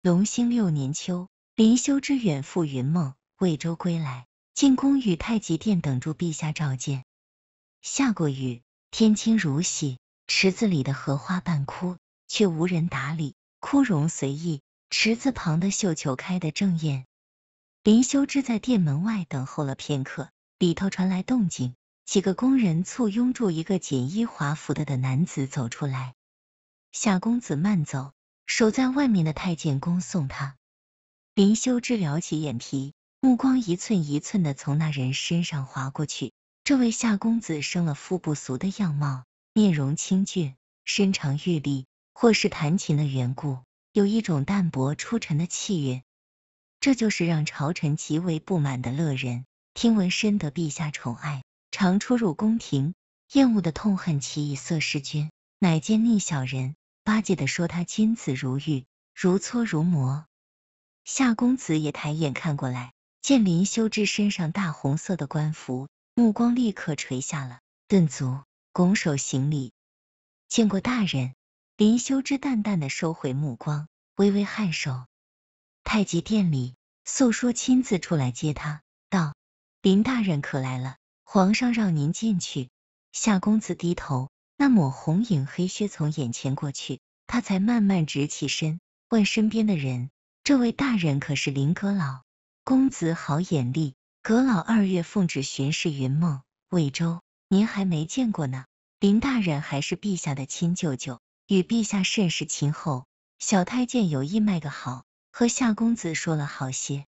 隆兴6年秋，林修之远赴云梦、魏州归来，进宫与太极殿等诸陛下召见。下过雨，天清如洗，池子里的荷花半枯，却无人打理，枯荣随意。池子旁的绣球开得正艳。林修之在殿门外等候了片刻，里头传来动静，几个宫人簇拥住一个锦衣华服的男子走出来。夏公子慢走，守在外面的太监恭送他。林修之撩起眼皮，目光一寸一寸的从那人身上划过去。这位夏公子生了副不俗的样貌，面容清俊，身长玉立，或是弹琴的缘故，有一种淡泊出尘的气韵。这就是让朝臣极为不满的乐人，听闻深得陛下宠爱，常出入宫廷，厌恶的痛恨其以色侍君，乃奸佞小人，巴结的说他君子如玉，如磋如磨。夏公子也抬眼看过来，见林修之身上大红色的官服，目光立刻垂下了，顿足，拱手行礼。见过大人。林修之淡淡的收回目光，微微颔首。太极殿里，素说亲自出来接他，道：林大人可来了，皇上让您进去。夏公子低头，那抹红影黑靴从眼前过去，他才慢慢直起身，问身边的人：这位大人可是林阁老？公子好眼力，阁老2月奉旨巡视云梦、魏州，您还没见过呢。林大人还是陛下的亲舅舅，与陛下甚是亲厚。小太监有意卖个好，和夏公子说了好些。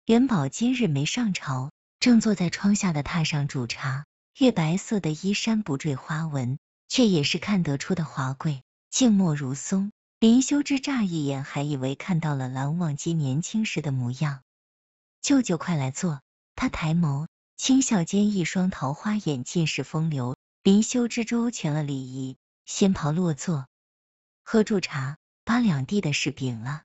元宝今日没上朝，正坐在窗下的榻上煮茶，月白色的衣衫不缀花纹，却也是看得出的华贵，静默如松。林修之乍一眼还以为看到了蓝忘机年轻时的模样。舅舅快来坐。他抬眸，轻笑间一双桃花眼尽是风流。林修之周全了礼仪，仙袍落座，喝住茶，把2地的事禀了。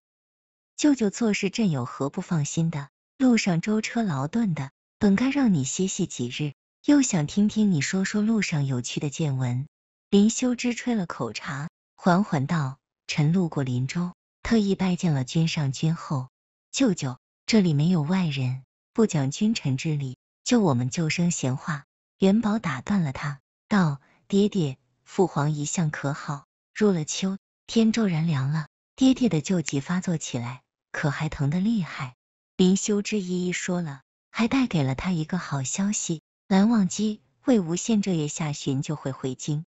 舅舅做事真有何不放心的？路上舟车劳顿的，本该让你歇息几日，又想听听你说说路上有趣的见闻。林修之吹了口茶，缓缓道：臣路过林州，特意拜见了君上君后。舅舅，这里没有外人，不讲君臣之礼，就我们旧生闲话。元宝打断了他，道：爹爹，父皇一向可好？入了秋，天骤然凉了，爹爹的旧疾发作起来，可还疼得厉害？林修之一一说了，还带给了他一个好消息：蓝忘机、魏无羡这月下旬就会回京。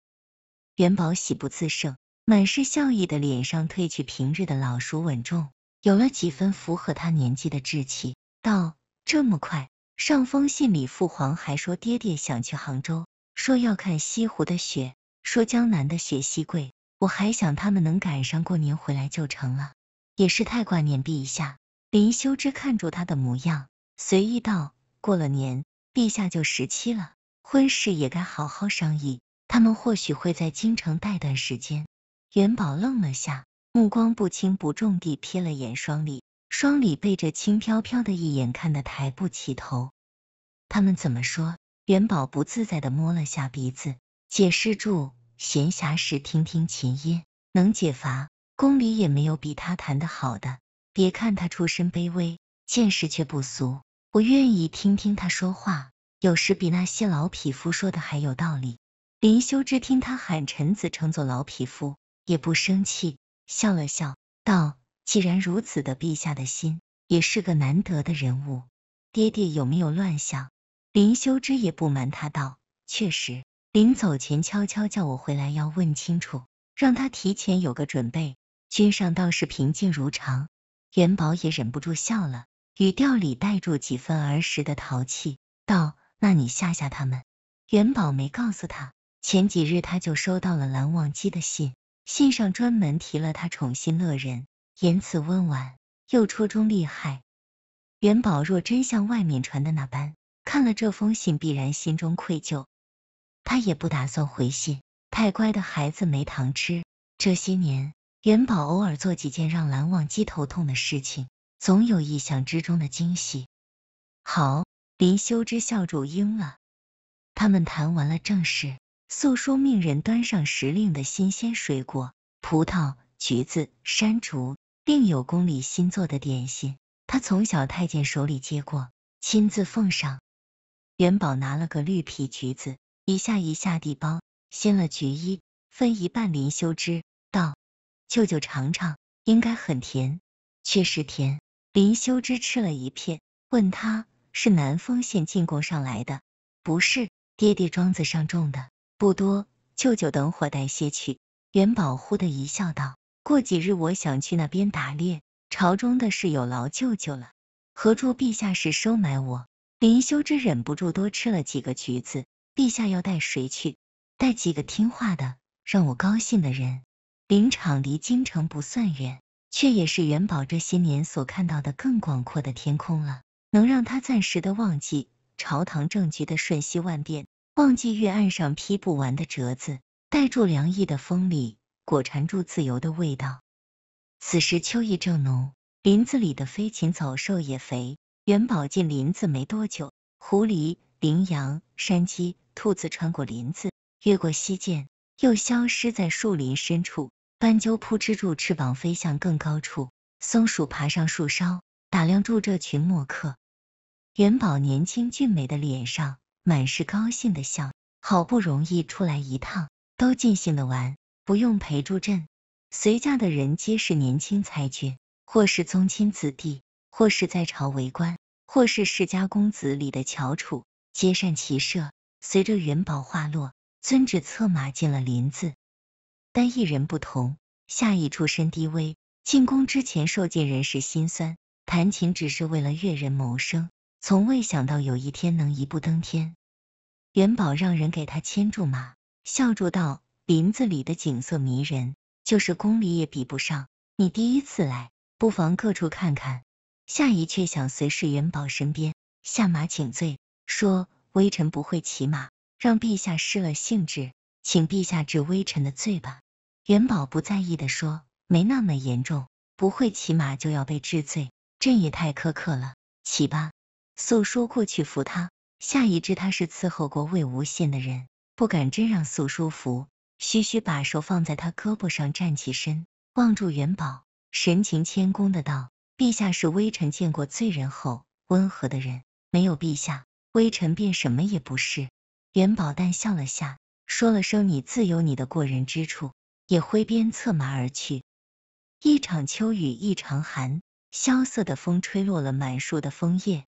元宝喜不自胜，满是笑意的脸上褪去平日的老熟稳重，有了几分符合他年纪的稚气，道：这么快？上封信里父皇还说爹爹想去杭州，说要看西湖的雪，说江南的雪稀贵，我还想他们能赶上过年回来就成了，也是太挂念陛下。林修之看住他的模样，随意道：过了年，陛下就17了，婚事也该好好商议，他们或许会在京城待段时间。元宝愣了下，目光不轻不重地瞥了眼双礼，双礼被这轻飘飘的一眼看得抬不起头。他们怎么说？元宝不自在地摸了下鼻子，解释住：闲暇时听听琴音，能解乏，宫里也没有比他弹得好的。别看他出身卑微，见识却不俗，我愿意听听他说话，有时比那些老匹夫说的还有道理。林修之听他喊臣子称作老匹夫，也不生气，笑了笑，道：既然如此的，陛下的心也是个难得的人物，爹爹有没有乱想？林修之也不瞒他道：确实，临走前悄悄叫我回来要问清楚，让他提前有个准备。君上倒是平静如常。元宝也忍不住笑了，语调里带住几分儿时的淘气，道：那你吓吓他们。元宝没告诉他，前几日他就收到了蓝忘机的信，信上专门提了他宠信乐人，言辞温婉，又戳中厉害。元宝若真像外面传的那般，看了这封信必然心中愧疚，他也不打算回信，太乖的孩子没糖吃。这些年元宝偶尔做几件让蓝忘机头痛的事情，总有意想之中的惊喜。好，林修之笑住应了。他们谈完了正事，素书命人端上时令的新鲜水果，葡萄、橘子、山竹、另有宫里新做的点心，他从小太监手里接过，亲自奉上。元宝拿了个绿皮橘子，一下一下地包，掀了橘衣，分一半林修之，道：舅舅尝尝，应该很甜。确实甜。林修之吃了一片，问他是南丰县进贡上来的？不是，爹爹庄子上种的，不多，舅舅等会带些去。元宝忽的一笑道：过几日我想去那边打猎，朝中的事有劳舅舅了，何处陛下是收买我？林修之忍不住多吃了几个橘子，陛下要带谁去？带几个听话的，让我高兴的人。林场离京城不算远，却也是元宝这些年所看到的更广阔的天空了，能让他暂时的忘记朝堂政局的瞬息万变，忘记月案上批不完的折子，带住凉意的风里裹缠住自由的味道。此时秋意正浓，林子里的飞禽走兽也肥。元宝进林子没多久，狐狸、羚羊、山鸡、兔子穿过林子，越过溪涧，又消失在树林深处。斑鸠扑支住翅膀飞向更高处，松鼠爬上树梢，打量住这群墨客。元宝年轻俊美的脸上满是高兴的笑，好不容易出来一趟，都尽兴的玩，不用陪住阵。随驾的人皆是年轻才俊，或是宗亲子弟，或是在朝为官，或是世家公子里的翘楚，皆善骑射。随着元宝话落，遵旨策马进了林子。但一人不同，夏邑出身低微，进宫之前受尽人世辛酸，弹琴只是为了阅人谋生，从未想到有一天能一步登天。元宝让人给他牵住马，笑住道：林子里的景色迷人，就是宫里也比不上，你第一次来，不妨各处看看。夏邑却想随侍元宝身边，下马请罪，说微臣不会骑马，让陛下失了兴致，请陛下治微臣的罪吧。元宝不在意的说：没那么严重，不会骑马就要被治罪，朕也太苛刻了，骑吧。素书过去扶他，夏邑知他是伺候过魏无羡的人，不敢真让素书扶，徐徐把手放在他胳膊上，站起身，望住元宝，神情谦恭的道：陛下是微臣见过最仁厚温和的人，没有陛下，微臣便什么也不是。元宝淡笑了下，说了声你自有你的过人之处，也挥鞭策马而去。一场秋雨一场寒，萧瑟的风吹落了满树的枫叶，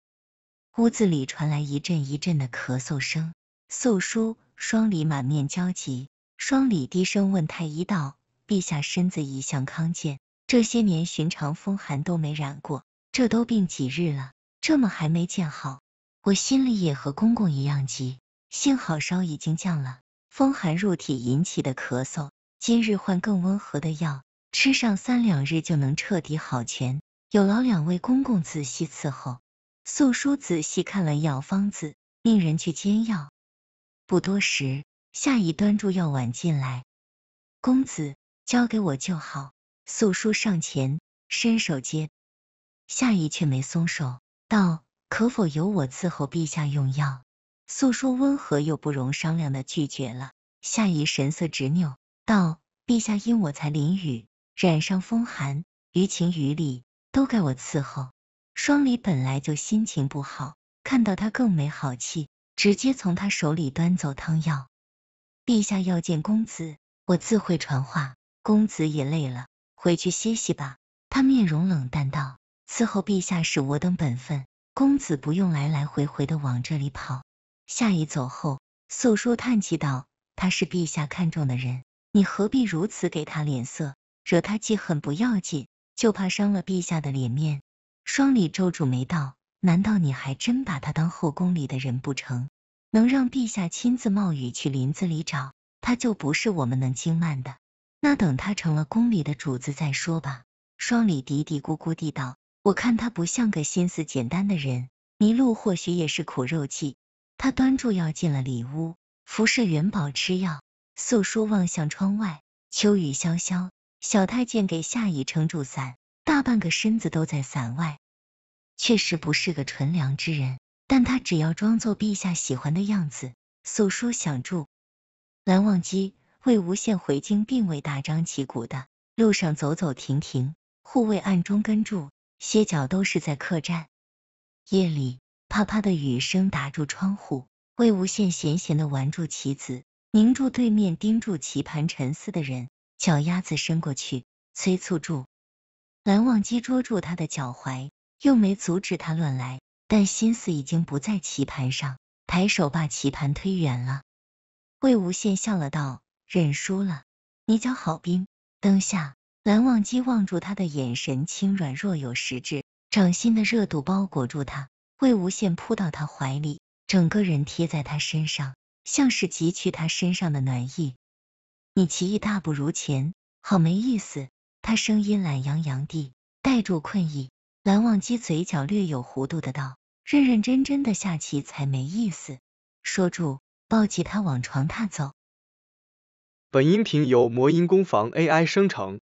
屋子里传来一阵一阵的咳嗽声。素书、双礼满面焦急，双礼低声问太医道：陛下身子一向康健，这些年寻常风寒都没染过，这都病几日了，这么还没见好？我心里也和公公一样急，幸好烧已经降了，风寒入体引起的咳嗽，今日换更温和的药，吃上3、2日就能彻底好全，有劳2位公公仔细伺候。素书仔细看了药方子，命人去煎药。不多时，夏邑端住药碗进来，公子，交给我就好。素书上前伸手接，夏邑却没松手，道：可否由我伺候陛下用药？素书温和又不容商量的拒绝了。夏邑神色执拗，道：陛下因我才淋雨，染上风寒，于情于理都该我伺候。双礼本来就心情不好，看到他更没好气，直接从他手里端走汤药。陛下要见公子，我自会传话。公子也累了，回去歇息吧。他面容冷淡道：伺候陛下是我等本分，公子不用来来回回的往这里跑。夏邑走后，素书叹气道：他是陛下看中的人，你何必如此给他脸色？惹他记恨不要紧，就怕伤了陛下的脸面。双礼皱住眉道：难道你还真把他当后宫里的人不成？能让陛下亲自冒雨去林子里找，他就不是我们能轻慢的。那等他成了宫里的主子再说吧。双礼嘀嘀咕咕地道：我看他不像个心思简单的人，迷路或许也是苦肉计。他端住药进了里屋，服侍元宝吃药。素书望向窗外，秋雨潇潇，小太监给夏邑撑住伞，大半个身子都在伞外。确实不是个纯良之人，但他只要装作陛下喜欢的样子。素书想住。蓝忘机、魏无羡回京并未大张旗鼓的，路上走走停停，护卫暗中跟住，歇脚都是在客栈。夜里，啪啪的雨声打住窗户，魏无羡闲闲的玩住棋子，凝住对面盯住棋盘沉思的人，脚丫子伸过去，催促住。蓝忘机捉住他的脚踝，又没阻止他乱来，但心思已经不在棋盘上，抬手把棋盘推远了。魏无羡笑了道：认输了，你脚好冰。当下，蓝忘机望住他的眼神轻软若有实质，掌心的热度包裹住他。魏无羡扑到他怀里，整个人贴在他身上，像是汲取他身上的暖意。你棋艺大不如前，好没意思。他声音懒洋洋地带住困意。蓝忘机嘴角略有弧度的道：认认真真的下棋才没意思。说住，抱起他往床榻走。本音频由魔音工坊 AI 生成，